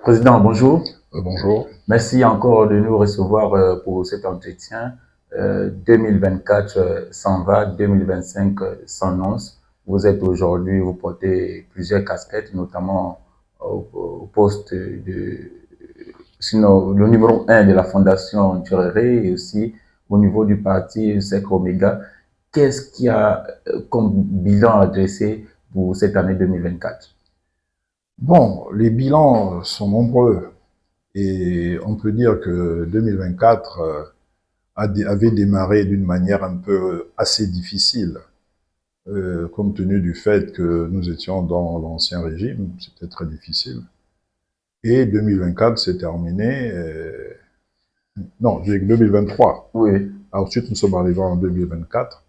Président, bonjour. Bonjour. Merci encore de nous recevoir pour cet entretien. 2024 s'en va, 2025 s'annonce. Vous êtes aujourd'hui, vous portez plusieurs casquettes, notamment au poste sinon, le numéro 1 de la Fondation Tchoréré et aussi au niveau du parti Sec Omega. Qu'est-ce qu'il y a comme bilan à dresser pour cette année 2024? Bon, les bilans sont nombreux et on peut dire que 2024 avait démarré d'une manière un peu assez difficile, compte tenu du fait que nous étions dans l'ancien régime, c'était très difficile. Et 2024 s'est terminé, non, j'ai 2023. Oui. Ensuite, nous sommes arrivés en 2024.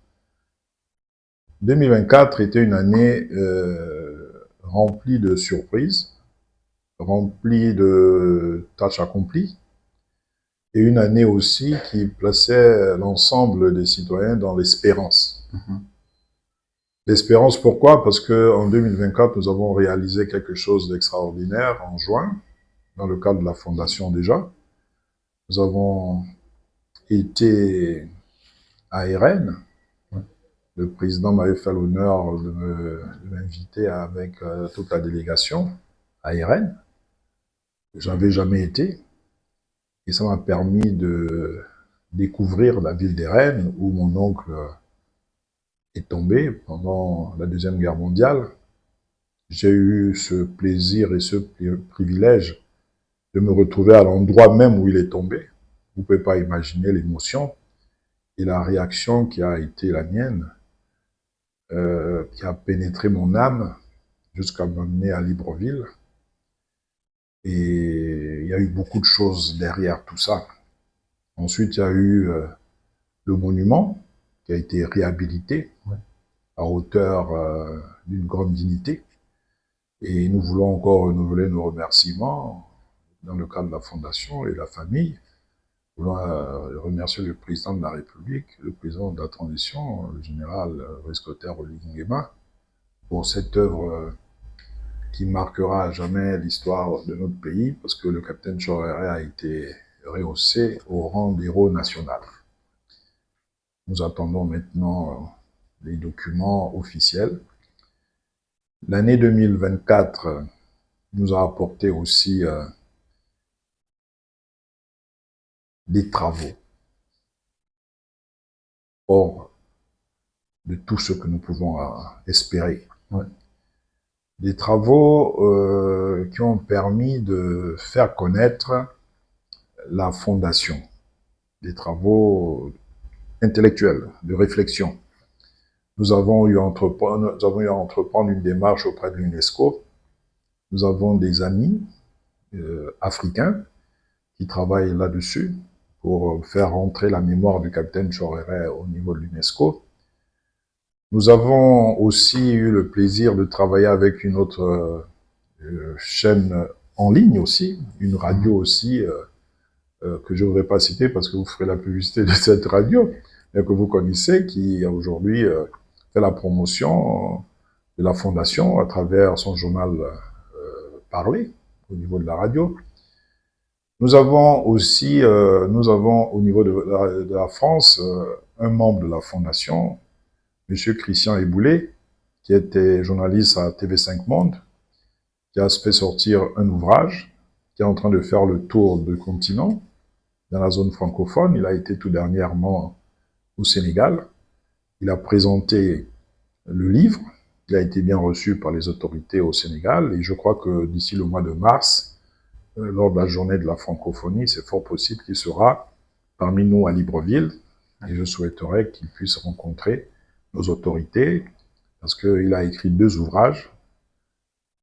2024 était une année remplie de surprises, remplie de tâches accomplies, et une année aussi qui plaçait l'ensemble des citoyens dans l'espérance. L'espérance, pourquoi? Parce qu'en 2024, nous avons réalisé quelque chose d'extraordinaire en juin, dans le cadre de la Fondation déjà. Nous avons été à Rennes. Le président m'avait fait l'honneur de m'inviter avec toute la délégation à Rennes. Je n'avais jamais été. Et ça m'a permis de découvrir la ville des Rennes, où mon oncle est tombé pendant la Deuxième Guerre mondiale. J'ai eu ce plaisir et ce privilège de me retrouver à l'endroit même où il est tombé. Vous ne pouvez pas imaginer l'émotion et la réaction qui a été la mienne, qui a pénétré mon âme jusqu'à m'amener à Libreville. Et il y a eu beaucoup de choses derrière tout ça. Ensuite, il y a eu le monument qui a été réhabilité à hauteur d'une grande dignité. Et nous voulons encore renouveler nos remerciements dans le cadre de la Fondation et la famille. Nous voulons remercier le président de la République, le président de la transition, le général Brice-Clotaire Oligui Nguema, pour cette œuvre qui marquera à jamais l'histoire de notre pays, parce que le capitaine Tchoréré a été rehaussé au rang d'héros national. Nous attendons maintenant les documents officiels. L'année 2024 nous a apporté aussi des travaux hors de tout ce que nous pouvons espérer. Ouais. Des travaux qui ont permis de faire connaître la Fondation. Des travaux intellectuels, de réflexion. Nous avons eu à entreprendre une démarche auprès de l'UNESCO. Nous avons des amis africains qui travaillent là-dessus pour faire rentrer la mémoire du capitaine Tchoréré au niveau de l'UNESCO. Nous avons aussi eu le plaisir de travailler avec une autre chaîne en ligne aussi, une radio aussi, que je ne voudrais pas citer parce que vous ferez la publicité de cette radio, mais que vous connaissez, qui aujourd'hui fait la promotion de la Fondation à travers son journal parlé au niveau de la radio. Nous avons aussi, au niveau de la France, un membre de la Fondation, M. Christian Eboulé, qui était journaliste à TV5 Monde, qui a fait sortir un ouvrage, qui est en train de faire le tour du continent, dans la zone francophone. Il a été tout dernièrement au Sénégal. Il a présenté le livre. Il a été bien reçu par les autorités au Sénégal. Et je crois que d'ici le mois de mars, lors de la journée de la francophonie, c'est fort possible qu'il sera parmi nous à Libreville. Et je souhaiterais qu'il puisse rencontrer nos autorités, parce qu'il a écrit 2 ouvrages.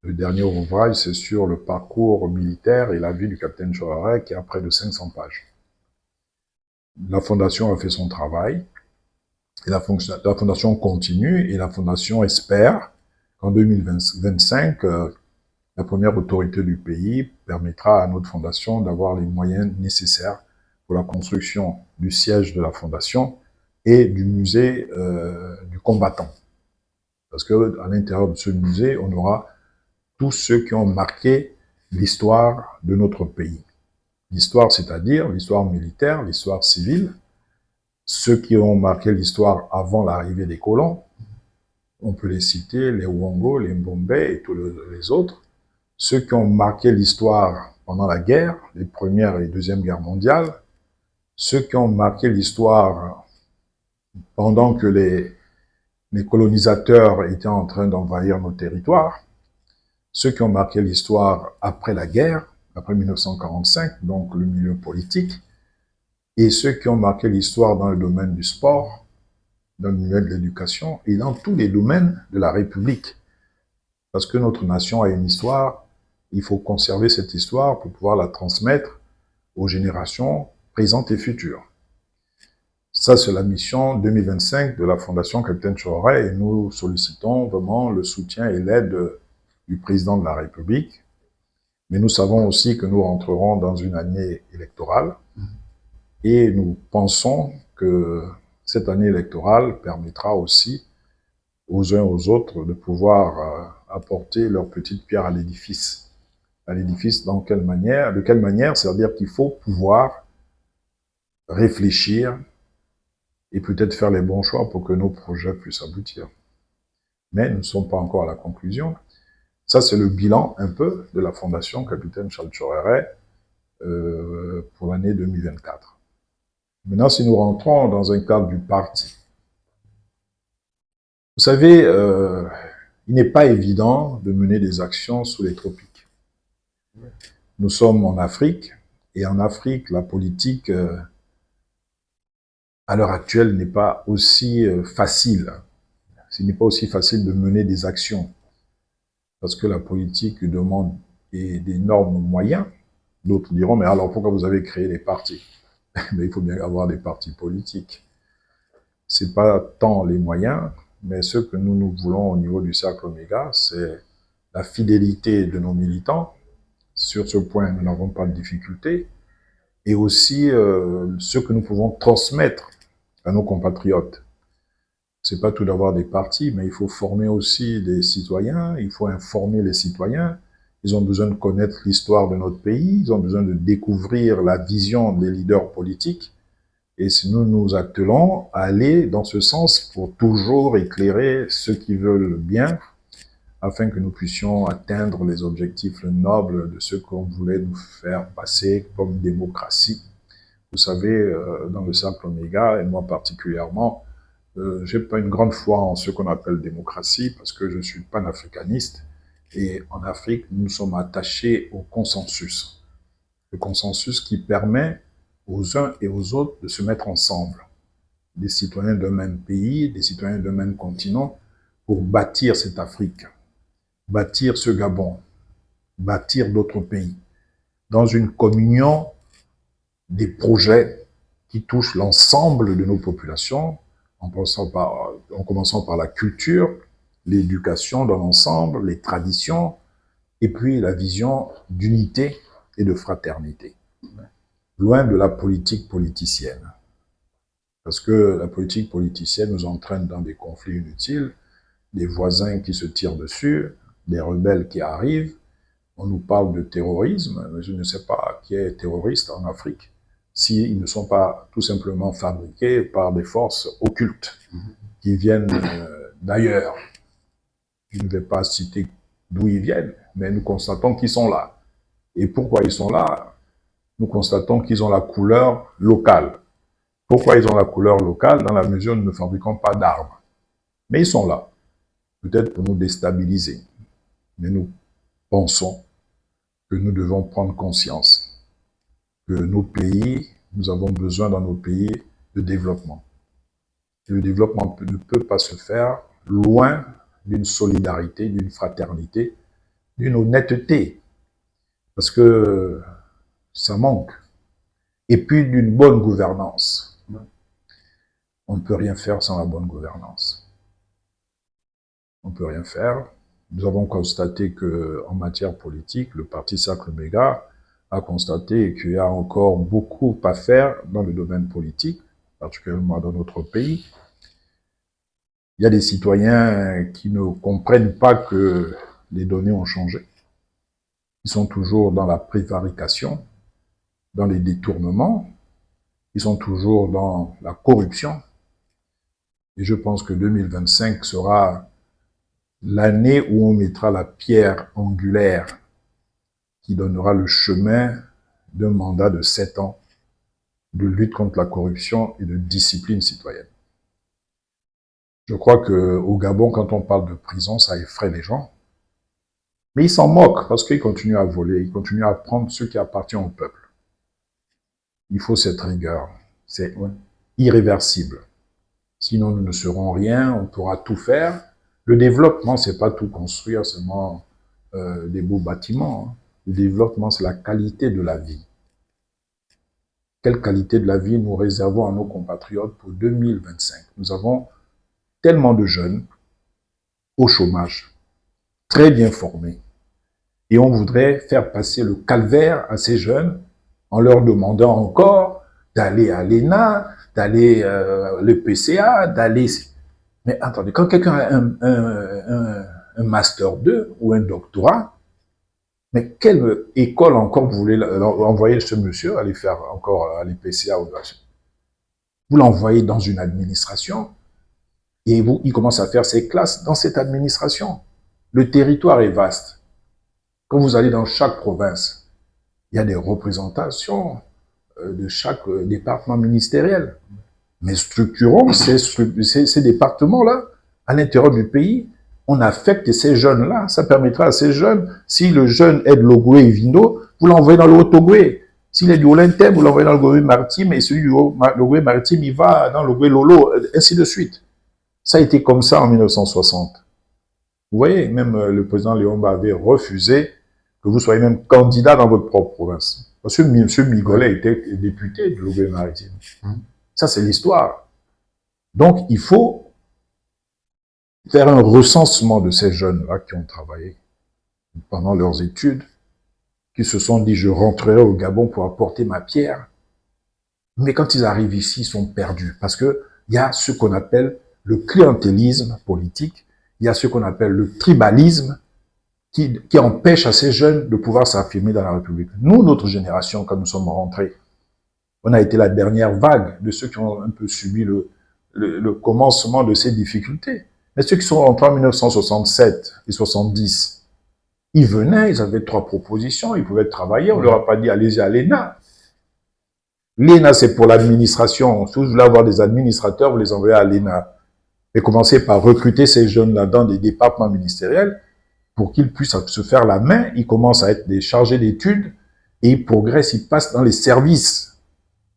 Le dernier ouvrage, c'est sur le parcours militaire et la vie du capitaine Tchoréré, qui a près de 500 pages. La Fondation a fait son travail, et la Fondation continue, et la Fondation espère qu'en 2025, la première autorité du pays, permettra à notre fondation d'avoir les moyens nécessaires pour la construction du siège de la fondation et du musée du combattant. Parce qu'à l'intérieur de ce musée, on aura tous ceux qui ont marqué l'histoire de notre pays. L'histoire, c'est-à-dire l'histoire militaire, l'histoire civile, ceux qui ont marqué l'histoire avant l'arrivée des colons, on peut les citer, les Ouongo, les Mbombe et tous les autres, ceux qui ont marqué l'histoire pendant la guerre, les premières et deuxième guerres mondiales, ceux qui ont marqué l'histoire pendant que les colonisateurs étaient en train d'envahir nos territoires, ceux qui ont marqué l'histoire après la guerre, après 1945, donc le milieu politique, et ceux qui ont marqué l'histoire dans le domaine du sport, dans le domaine de l'éducation et dans tous les domaines de la République. Parce que notre nation a une histoire, il faut conserver cette histoire pour pouvoir la transmettre aux générations présentes et futures. Ça, c'est la mission 2025 de la Fondation Capitaine Traoré et nous sollicitons vraiment le soutien et l'aide du président de la République. Mais nous savons aussi que nous rentrerons dans une année électorale et nous pensons que cette année électorale permettra aussi aux uns aux autres de pouvoir apporter leur petite pierre à l'édifice. À l'édifice, de quelle manière? C'est-à-dire qu'il faut pouvoir réfléchir et peut-être faire les bons choix pour que nos projets puissent aboutir. Mais nous ne sommes pas encore à la conclusion. Ça, c'est le bilan un peu de la Fondation Capitaine Charles Traoré pour l'année 2024. Maintenant, si nous rentrons dans un cadre du parti, vous savez, il n'est pas évident de mener des actions sous les tropiques. Nous sommes en Afrique, et en Afrique, la politique, à l'heure actuelle, n'est pas aussi facile. Ce n'est pas aussi facile de mener des actions, parce que la politique demande d'énormes moyens. D'autres diront, mais alors pourquoi vous avez créé des partis? Mais il faut bien avoir des partis politiques. C'est pas tant les moyens, mais ce que nous voulons au niveau du Cercle Oméga, c'est la fidélité de nos militants. Sur ce point, nous n'avons pas de difficulté. Et aussi ce que nous pouvons transmettre à nos compatriotes. C'est pas tout d'avoir des partis, mais il faut former aussi des citoyens, il faut informer les citoyens. Ils ont besoin de connaître l'histoire de notre pays, ils ont besoin de découvrir la vision des leaders politiques. Et si nous nous attelons à aller dans ce sens pour toujours éclairer ceux qui veulent bien, afin que nous puissions atteindre les objectifs nobles de ce qu'on voulait nous faire passer comme démocratie. Vous savez, dans le Cercle Oméga, et moi particulièrement, j'ai pas une grande foi en ce qu'on appelle démocratie, parce que je suis panafricaniste, et en Afrique, nous sommes attachés au consensus. Le consensus qui permet aux uns et aux autres de se mettre ensemble. Des citoyens d'un même pays, des citoyens d'un même continent, pour bâtir cette Afrique, bâtir ce Gabon, bâtir d'autres pays, dans une communion des projets qui touchent l'ensemble de nos populations, en commençant par la culture, l'éducation dans l'ensemble, les traditions, et puis la vision d'unité et de fraternité. Loin de la politique politicienne. Parce que la politique politicienne nous entraîne dans des conflits inutiles, des voisins qui se tirent dessus, des rebelles qui arrivent. On nous parle de terrorisme, mais je ne sais pas qui est terroriste en Afrique, s'ils ne sont pas tout simplement fabriqués par des forces occultes qui viennent d'ailleurs. Je ne vais pas citer d'où ils viennent, mais nous constatons qu'ils sont là. Et pourquoi ils sont là? Nous constatons qu'ils ont la couleur locale. Pourquoi ils ont la couleur locale? Dans la mesure où nous ne fabriquons pas d'armes. Mais ils sont là, peut-être pour nous déstabiliser. Mais nous pensons que nous devons prendre conscience que nos pays, nous avons besoin dans nos pays de développement. Et le développement ne peut pas se faire loin d'une solidarité, d'une fraternité, d'une honnêteté. Parce que ça manque. Et puis d'une bonne gouvernance. On ne peut rien faire sans la bonne gouvernance. On ne peut rien faire Nous avons constaté qu'en matière politique, le parti Cercle Méga a constaté qu'il y a encore beaucoup à faire dans le domaine politique, particulièrement dans notre pays. Il y a des citoyens qui ne comprennent pas que les données ont changé. Ils sont toujours dans la prévarication, dans les détournements, ils sont toujours dans la corruption. Et je pense que 2025 sera l'année où on mettra la pierre angulaire qui donnera le chemin d'un mandat de 7 ans de lutte contre la corruption et de discipline citoyenne. Je crois qu'au Gabon, quand on parle de prison, ça effraie les gens. Mais ils s'en moquent parce qu'ils continuent à voler, ils continuent à prendre ce qui appartient au peuple. Il faut cette rigueur. C'est irréversible. Sinon, nous ne serons rien, on pourra tout faire. Le développement, c'est pas tout construire seulement des beaux bâtiments. Le développement, c'est la qualité de la vie. Quelle qualité de la vie nous réservons à nos compatriotes pour 2025? Nous avons tellement de jeunes au chômage, très bien formés. Et on voudrait faire passer le calvaire à ces jeunes en leur demandant encore d'aller à l'ENA, d'aller le PCA, d'aller... Mais attendez, quand quelqu'un a un Master 2 ou un doctorat, mais quelle école encore vous voulez envoyer ce monsieur aller faire encore à l'IPCA? Vous l'envoyez dans une administration et il commence à faire ses classes dans cette administration. Le territoire est vaste. Quand vous allez dans chaque province, il y a des représentations de chaque département ministériel. Mais structurons ces départements-là à l'intérieur du pays. On affecte ces jeunes-là. Ça permettra à ces jeunes, si le jeune est de Logoué et Vindo, vous l'envoyez dans le Haut-Togoué. S'il est du Olentème, vous l'envoyez dans le Logoué Maritime, et celui du Logoué Maritime, il va dans le Logoué Lolo, ainsi de suite. Ça a été comme ça en 1960. Vous voyez, même le président Léomba avait refusé que vous soyez même candidat dans votre propre province. Parce que M. Migolet était député de Logoué Maritime. Ça, c'est l'histoire. Donc, il faut faire un recensement de ces jeunes-là qui ont travaillé pendant leurs études, qui se sont dit, je rentrerai au Gabon pour apporter ma pierre. Mais quand ils arrivent ici, ils sont perdus. Parce que il y a ce qu'on appelle le clientélisme politique, il y a ce qu'on appelle le tribalisme, qui empêche à ces jeunes de pouvoir s'affirmer dans la République. Nous, notre génération, quand nous sommes rentrés, on a été la dernière vague de ceux qui ont un peu subi le commencement de ces difficultés. Mais ceux qui sont rentrés en 1967 et 70, ils venaient, ils avaient 3 propositions, ils pouvaient travailler, on ne leur a pas dit allez-y à l'ENA. L'ENA, c'est pour l'administration. Si vous voulez avoir des administrateurs, vous les envoyez à l'ENA. Et commencez par recruter ces jeunes-là dans des départements ministériels pour qu'ils puissent se faire la main. Ils commencent à être des chargés d'études et ils progressent, ils passent dans les services.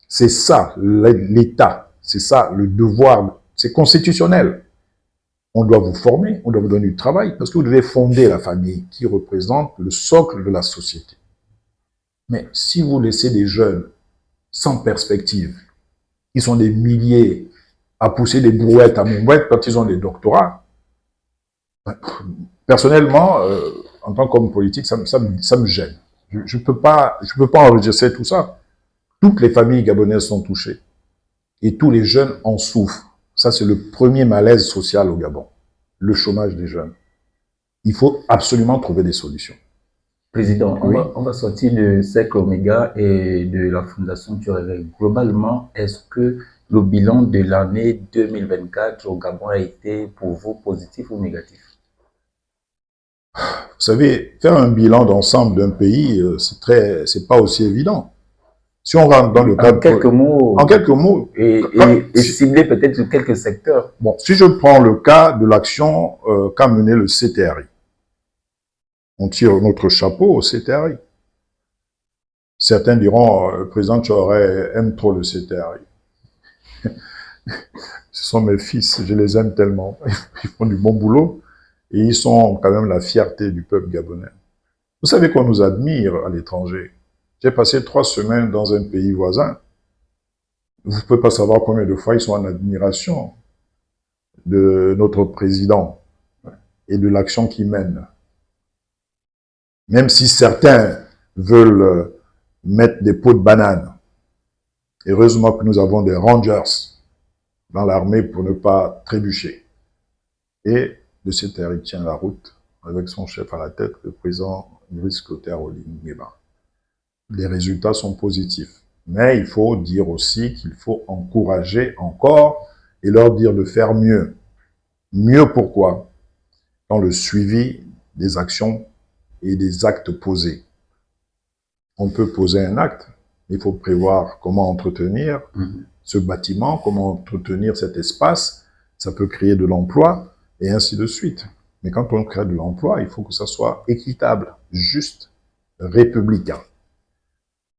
C'est ça, l'État. C'est ça, le devoir. C'est constitutionnel. On doit vous former, on doit vous donner du travail, parce que vous devez fonder la famille qui représente le socle de la société. Mais si vous laissez des jeunes sans perspective, ils sont des milliers à pousser des brouettes à Montbouette quand ils ont des doctorats, personnellement, en tant qu'homme politique, ça me gêne. Je peux pas enregistrer tout ça. Toutes les familles gabonaises sont touchées. Et tous les jeunes en souffrent. Ça, c'est le premier malaise social au Gabon. Le chômage des jeunes. Il faut absolument trouver des solutions. Président, on va sortir de Cercle Oméga et de la Fondation Turere. Globalement, est-ce que le bilan de l'année 2024 au Gabon a été pour vous positif ou négatif? Vous savez, faire un bilan d'ensemble d'un pays, c'est pas aussi évident. Si on rentre dans le cadre... En quelques mots. Et cibler peut-être sur quelques secteurs. Bon, si je prends le cas de l'action qu'a mené le CTRI, on tire notre chapeau au CTRI. Certains diront, le président Traoré aime trop le CTRI. Ce sont mes fils, je les aime tellement. Ils font du bon boulot et ils sont quand même la fierté du peuple gabonais. Vous savez qu'on nous admire à l'étranger. J'ai passé 3 semaines dans un pays voisin. Vous ne pouvez pas savoir combien de fois ils sont en admiration de notre président. et de l'action qu'ils mènent. Même si certains veulent mettre des pots de banane. Heureusement que nous avons des rangers dans l'armée pour ne pas trébucher. Et de cette terre, il tient la route avec son chef à la tête, le président Brice Clotaire Olingueba. Les résultats sont positifs. Mais il faut dire aussi qu'il faut encourager encore et leur dire de faire mieux. Mieux pourquoi? Dans le suivi des actions et des actes posés. On peut poser un acte, il faut prévoir comment entretenir ce bâtiment, comment entretenir cet espace, ça peut créer de l'emploi, et ainsi de suite. Mais quand on crée de l'emploi, il faut que ça soit équitable, juste, républicain.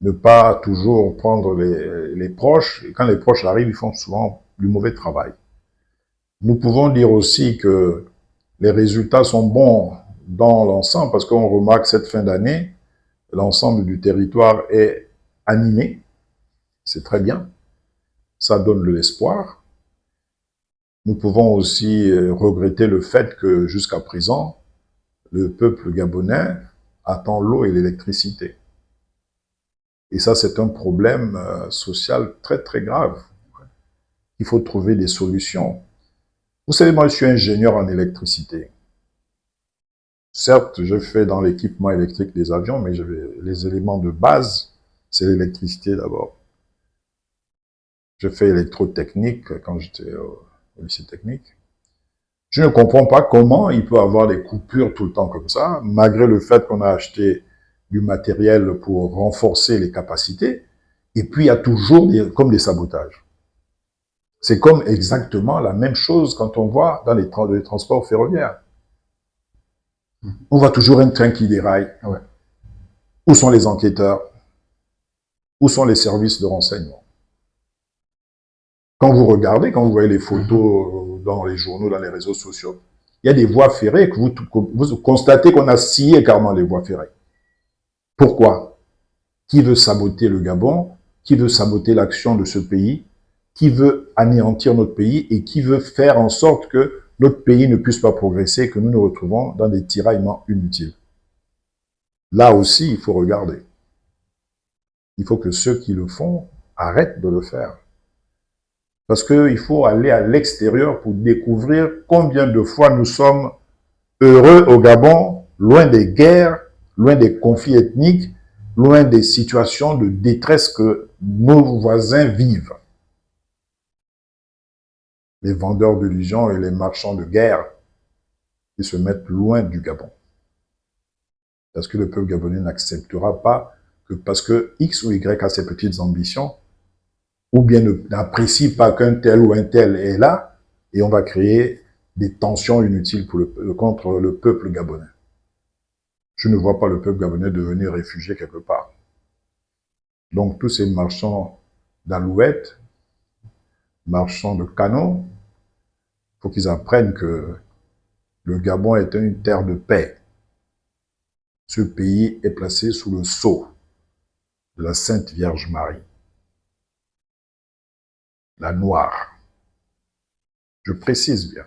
Ne pas toujours prendre les proches, et quand les proches arrivent, ils font souvent du mauvais travail. Nous pouvons dire aussi que les résultats sont bons dans l'ensemble, parce qu'on remarque cette fin d'année, l'ensemble du territoire est animé, c'est très bien, ça donne de l'espoir. Nous pouvons aussi regretter le fait que jusqu'à présent, le peuple gabonais attend l'eau et l'électricité. Et ça, c'est un problème social très très grave. Il faut trouver des solutions. Vous savez, moi je suis ingénieur en électricité. Certes, je fais dans l'équipement électrique des avions, mais les éléments de base, c'est l'électricité d'abord. Je fais électrotechnique quand j'étais au lycée technique. Je ne comprends pas comment il peut y avoir des coupures tout le temps comme ça, malgré le fait qu'on a acheté du matériel pour renforcer les capacités, et puis il y a toujours comme des sabotages. C'est comme exactement la même chose quand on voit dans les transports ferroviaires. On voit toujours un train qui déraille. Ouais. Où sont les enquêteurs? Où sont les services de renseignement? Quand vous regardez, quand vous voyez les photos dans les journaux, dans les réseaux sociaux, il y a des voies ferrées que vous constatez qu'on a scié carrément les voies ferrées. Pourquoi? Qui veut saboter le Gabon? Qui veut saboter l'action de ce pays? Qui veut anéantir notre pays? Et qui veut faire en sorte que notre pays ne puisse pas progresser, que nous nous retrouvons dans des tiraillements inutiles? Là aussi, il faut regarder. Il faut que ceux qui le font arrêtent de le faire. Parce qu'il faut aller à l'extérieur pour découvrir combien de fois nous sommes heureux au Gabon, loin des guerres, loin des conflits ethniques, loin des situations de détresse que nos voisins vivent. Les vendeurs de religion et les marchands de guerre, ils se mettent loin du Gabon. Parce que le peuple gabonais n'acceptera pas que parce que X ou Y a ses petites ambitions, ou bien n'apprécie pas qu'un tel ou un tel est là, et on va créer des tensions inutiles contre le peuple gabonais. Je ne vois pas le peuple gabonais devenir réfugié quelque part. Donc tous ces marchands d'alouettes, marchands de canons, il faut qu'ils apprennent que le Gabon est une terre de paix. Ce pays est placé sous le sceau de la Sainte Vierge Marie, la Noire. Je précise bien.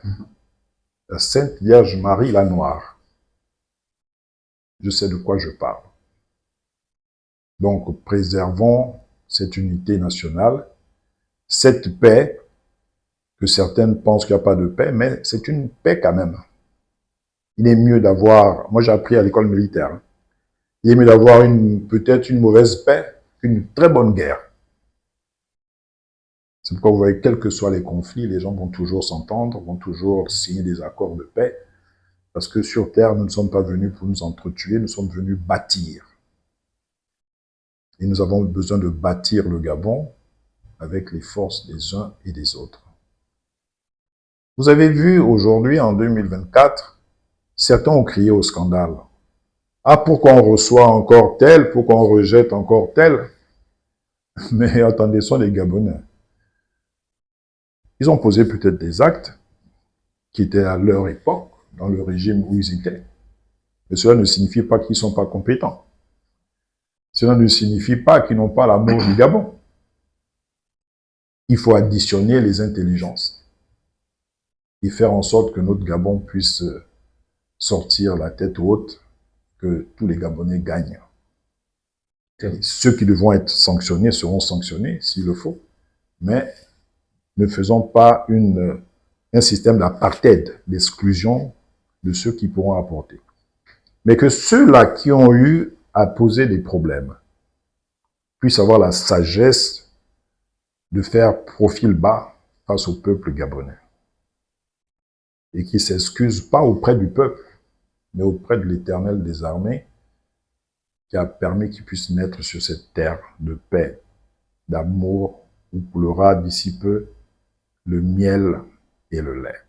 La Sainte Vierge Marie, la Noire. Je sais de quoi je parle. Donc, préservons cette unité nationale, cette paix, que certaines pensent qu'il n'y a pas de paix, mais c'est une paix quand même. Il est mieux d'avoir, moi j'ai appris à l'école militaire, il est mieux d'avoir peut-être une mauvaise paix qu'une très bonne guerre. C'est pourquoi vous voyez, quels que soient les conflits, les gens vont toujours s'entendre, vont toujours signer des accords de paix, parce que sur Terre, nous ne sommes pas venus pour nous entretuer, nous sommes venus bâtir. Et nous avons besoin de bâtir le Gabon avec les forces des uns et des autres. Vous avez vu aujourd'hui, en 2024, certains ont crié au scandale. Ah, pourquoi on reçoit encore tel? Pourquoi on rejette encore tel? Mais attendez, ce sont les Gabonais. Ils ont posé peut-être des actes qui étaient à leur époque, dans le régime où ils étaient. Mais cela ne signifie pas qu'ils ne sont pas compétents. Cela ne signifie pas qu'ils n'ont pas l'amour du Gabon. Il faut additionner les intelligences et faire en sorte que notre Gabon puisse sortir la tête haute, que tous les Gabonais gagnent. Et ceux qui devront être sanctionnés seront sanctionnés s'il le faut, mais ne faisons pas un système d'apartheid, d'exclusion de ceux qui pourront apporter. Mais que ceux-là qui ont eu à poser des problèmes puissent avoir la sagesse de faire profil bas face au peuple gabonais. Et qui ne s'excusent pas auprès du peuple, mais auprès de l'Éternel des armées, qui a permis qu'ils puissent naître sur cette terre de paix, d'amour, où coulera d'ici peu le miel et le lait.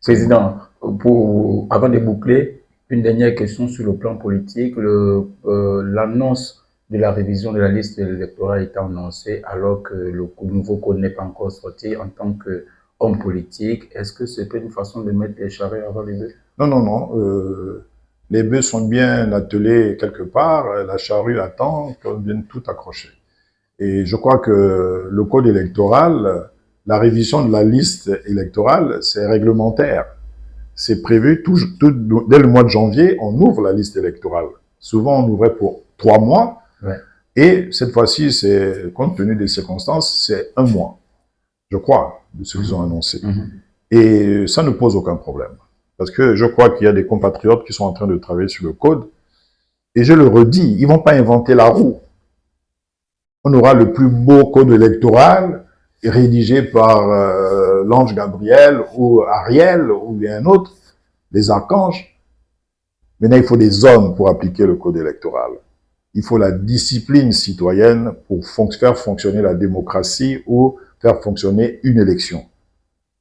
Président, avant de boucler, une dernière question sur le plan politique. L'annonce de la révision de la liste électorale est annoncée alors que le nouveau code n'est pas encore sorti en tant qu'homme politique. Est-ce que c'est une façon de mettre les charrues avant les bœufs? Non, non, non. Les bœufs sont bien attelés quelque part. La charrue attend qu'on vienne tout accrocher. Et je crois que le code électoral, la révision de la liste électorale, c'est réglementaire. C'est prévu, dès le mois de janvier, on ouvre la liste électorale. Souvent, on ouvrait pour 3 mois. Ouais. Et cette fois-ci, compte tenu des circonstances, c'est 1 mois, je crois, de ce qu'ils ont annoncé. Et ça ne pose aucun problème. Parce que je crois qu'il y a des compatriotes qui sont en train de travailler sur le code. Et je le redis, ils ne vont pas inventer la roue. On aura le plus beau code électoral rédigé par l'ange Gabriel ou Ariel ou bien un autre, les archanges. Maintenant, il faut des hommes pour appliquer le code électoral. Il faut la discipline citoyenne pour faire fonctionner la démocratie ou faire fonctionner une élection.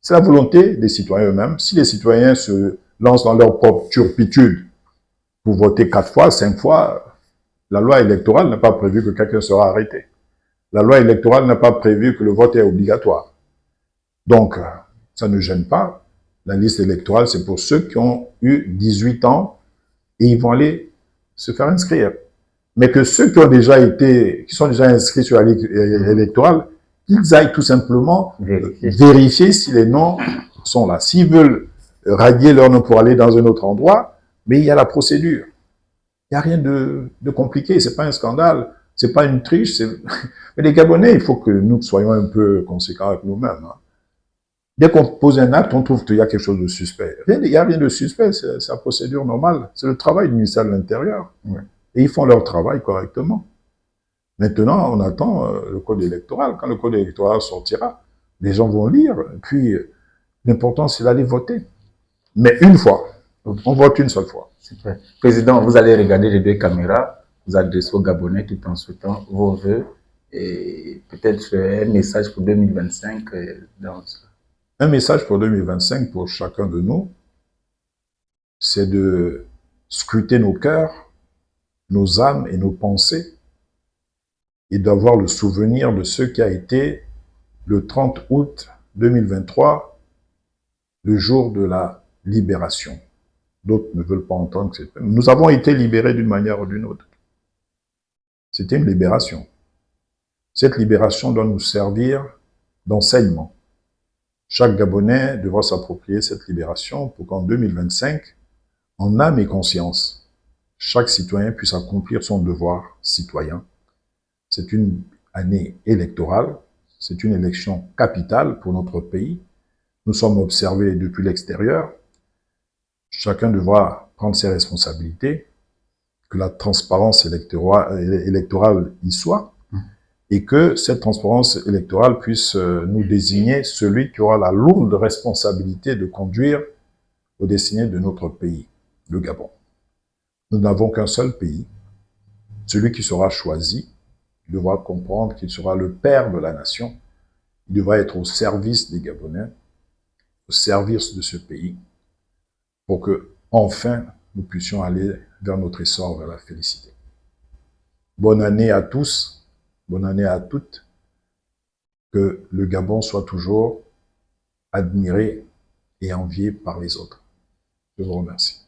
C'est la volonté des citoyens eux-mêmes. Si les citoyens se lancent dans leur propre turpitude pour voter 4 fois, 5 fois, la loi électorale n'a pas prévu que quelqu'un sera arrêté. La loi électorale n'a pas prévu que le vote est obligatoire. Donc, ça ne gêne pas. La liste électorale, c'est pour ceux qui ont eu 18 ans et ils vont aller se faire inscrire. Mais que ceux qui sont déjà inscrits sur la liste électorale, qu'ils aillent tout simplement vérifier si les noms sont là. S'ils veulent radier leur nom pour aller dans un autre endroit, mais il y a la procédure. Il n'y a rien de compliqué, c'est pas un scandale, c'est pas une triche. Mais les Gabonais, il faut que nous soyons un peu conséquents avec nous-mêmes. Hein. Dès qu'on pose un acte, on trouve qu'il y a quelque chose de suspect. Il n'y a rien de suspect, c'est la procédure normale. C'est le travail du ministère de l'Intérieur. Ouais. Et ils font leur travail correctement. Maintenant, on attend le code électoral. Quand le code électoral sortira, les gens vont lire. Puis, l'important, c'est d'aller voter. Mais une fois. On vote une seule fois. Super. Président, vous allez regarder les 2 caméras, vous adressez aux Gabonais tout en souhaitant vos vœux et peut-être un message pour 2025. Un message pour 2025 pour chacun de nous, c'est de scruter nos cœurs, nos âmes et nos pensées et d'avoir le souvenir de ce qui a été le 30 août 2023, le jour de la libération. D'autres ne veulent pas entendre que c'est... Nous avons été libérés d'une manière ou d'une autre. C'était une libération. Cette libération doit nous servir d'enseignement. Chaque Gabonais devra s'approprier cette libération pour qu'en 2025, en âme et conscience, chaque citoyen puisse accomplir son devoir citoyen. C'est une année électorale, c'est une élection capitale pour notre pays. Nous sommes observés depuis l'extérieur. Chacun devra prendre ses responsabilités, que la transparence électorale y soit, et que cette transparence électorale puisse nous désigner celui qui aura la lourde responsabilité de conduire aux destinées de notre pays, le Gabon. Nous n'avons qu'un seul pays. Celui qui sera choisi devra comprendre qu'il sera le père de la nation. Il devra être au service des Gabonais, au service de ce pays, pour que, enfin, nous puissions aller vers notre essor, vers la félicité. Bonne année à tous, bonne année à toutes, que le Gabon soit toujours admiré et envié par les autres. Je vous remercie.